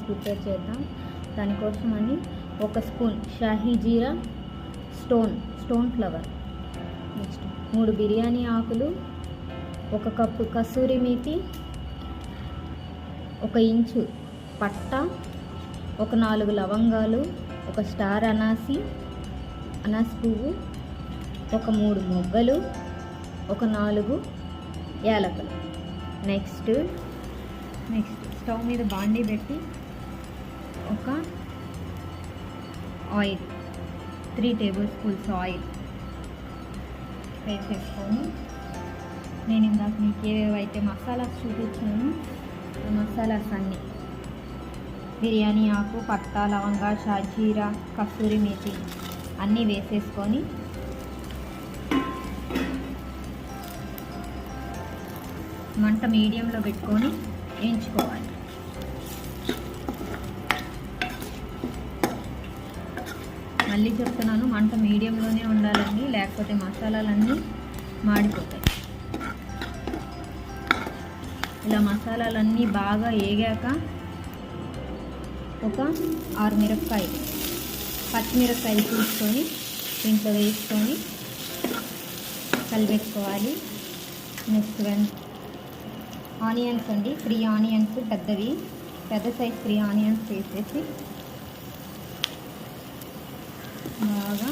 Prepare చేద్దాం. దానికోసమని ఒక స్పూన్ షాహీ జీరా, స్టోన్ ఫ్లవర్, నెక్స్ట్ 3 బిర్యానీ ఆకులు, 1 కప్పు కసూరి మేతి, 1 ఇంచు పట్ట, 4 లవంగాలు, 1 స్టార్ అనాసి పువ్వు, 3 మొగ్గలు, 4 యాలకులు. నెక్స్ట్ స్టవ్ మీద బాండీ పెట్టి ఒక ఆయిల్ 3 టేబుల్ స్పూన్స్ ఆయిల్ వేసేసుకొని, నేను ఇందాక మీకు ఏవేవైతే మసాలాస్ చూపించాను ఆ మసాలాస్ అన్నీ బిర్యానీ ఆకు, పత్తా, లవంగా, షాజీరా, కస్తూరి మేతి అన్నీ వేసేసుకొని మంట మీడియంలో పెట్టుకొని వేయించుకోవాలి. మళ్ళీ చెప్తున్నాను, మంట మీడియంలోనే ఉండాలండి, లేకపోతే మసాలాలన్నీ మాడిపోతాయి. ఇలా మసాలాలన్నీ బాగా వేగాక ఒక 6 పచ్చిమిరపకాయలు తీసుకొని దీంట్లో వేసుకొని కలిపెట్టుకోవాలి. నెక్స్ట్ ఆనియన్స్ అండి, 3 ఆనియన్స్ పెద్ద సైజ్ 3 ఆనియన్స్ వేసేసి బాగా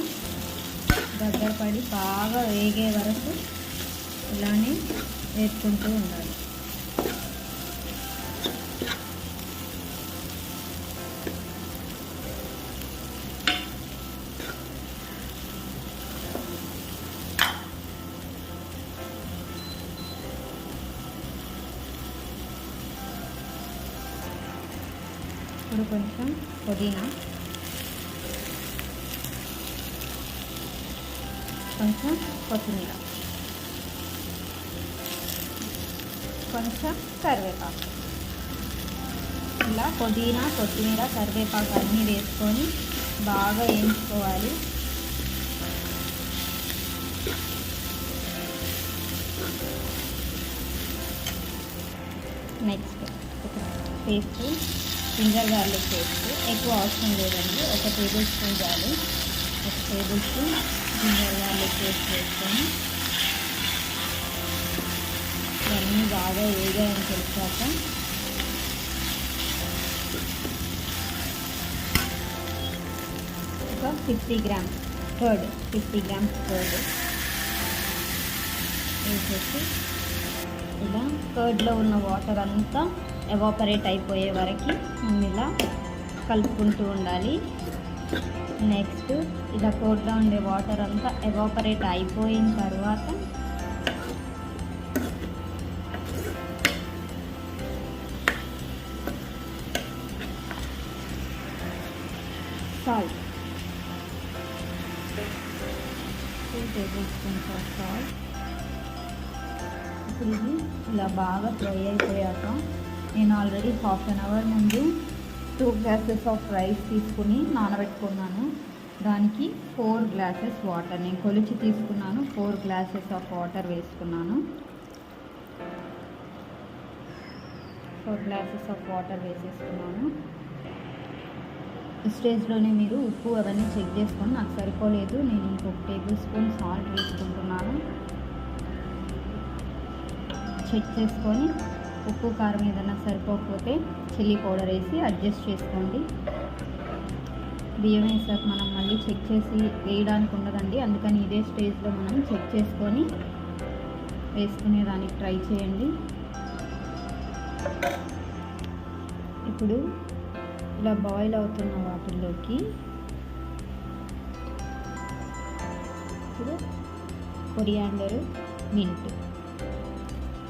దగ్గర పడి బాగా వేగే వరకు ఇలానే వేసుకుంటూ ఉండాలి. ఇప్పుడు కొంచెం పుదీనా, కొంచెం కొత్తిమీర, కొంచెం కరివేపాకు, ఇలా పుదీనా, కొత్తిమీర, కరివేపాకు అన్నీ వేసుకొని బాగా వేయించుకోవాలి. Next paste, ginger garlic paste ఎక్కువ అవసరం లేదండి, 1 టేబుల్ స్పూన్ చాలు. 1 tablespoon ginger garlic paste వేసుకొని ఇవన్నీ బాగా వేగాయని తెలిసాక ఒక 50 గ్రామ్స్ కర్డ్ వేసేసి ఇలా కర్డ్లో ఉన్న వాటర్ అంతా ఎవాపరేట్ అయిపోయే వరకు మనం ఇలా కలుపుకుంటూ ఉండాలి. నెక్స్ట్ ఇలా కర్డ్లో ఉండే వాటర్ అంతా ఎవాపరేట్ అయిపోయిన తర్వాత salt, 2 table spoons of salt. ఇప్పుడు ఇది ఇలా బాగా ఫ్రై అయిపోయాక నేను ఆల్రెడీ 1/2 అవర్ ముందు 2 గ్లాసెస్ ఆఫ్ రైస్ తీసుకుని నానబెట్టుకున్నాను. దానికి 4 గ్లాసెస్ వాటర్, నేను కొలిచి తీసుకున్నాను, 4 గ్లాసెస్ ఆఫ్ వాటర్ వేసుకున్నాను. 4 గ్లాసెస్ ఆఫ్ వాటర్ వేసేసుకున్నాను. ఈ స్టేజ్లోనే మీరు ఉప్పు అవన్నీ చెక్ చేసుకొని, నాకు సరిపోలేదు, నేను ఇంకొక టేబుల్ స్పూన్ సాల్ట్ వేసుకుంటున్నాను. చెక్ చేసుకొని ఉప్పు కారం ఏదైనా సరిపోకపోతే చిల్లీ పౌడర్ వేసి అడ్జస్ట్ చేసుకోండి. బియ్యం వేసాక మనం మళ్ళీ చెక్ చేసి వేయడానికి ఉండదండి, అందుకని ఇదే స్టేజ్లో మనం చెక్ చేసుకొని వేసుకునేదానికి ట్రై చేయండి. ఇప్పుడు ఇలా బాయిల్ అవుతున్న వాటిల్లోకి ఇప్పుడు కొరియాండర్, మింట్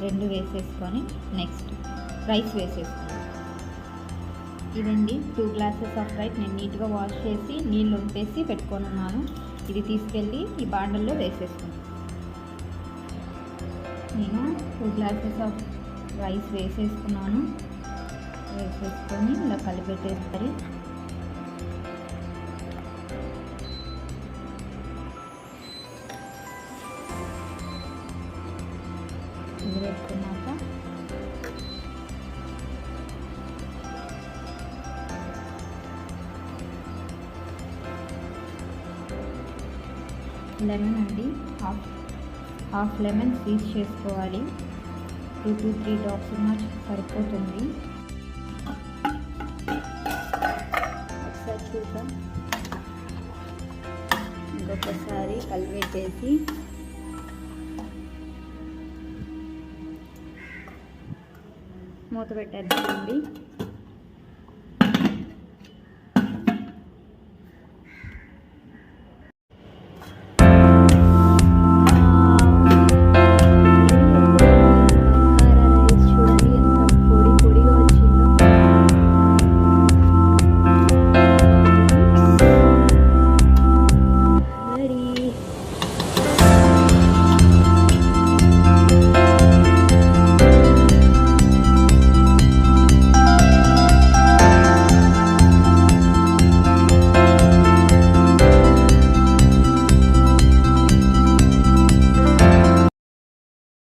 2 వేసేసుకొని నెక్స్ట్ రైస్ వేసేసుకోండి. ఇదండి 2 గ్లాసెస్ ఆఫ్ రైస్ నేను నీట్గా వాష్ చేసి నీళ్ళు వంపేసి పెట్టుకొని ఉన్నాను. ఇది తీసుకెళ్ళి ఈ బాండల్లో వేసేసుకున్నాను. నేను 2 గ్లాసెస్ ఆఫ్ రైస్ వేసేసుకున్నాను. వేసేసుకొని ఇలా కలిపెట్టేస్తారు. ఇది వేసుకున్నాక లెమన్ అండి, హాఫ్ లెమన్ స్క్వీజ్ చేసుకోవాలి. 2 to 3 డ్రాప్స్ ఉన్న సరిపోతుంది. ఒకసారి చూద్దాం. ఇంకొకసారి కలిపేసి మూత పెట్టేద్దామండి.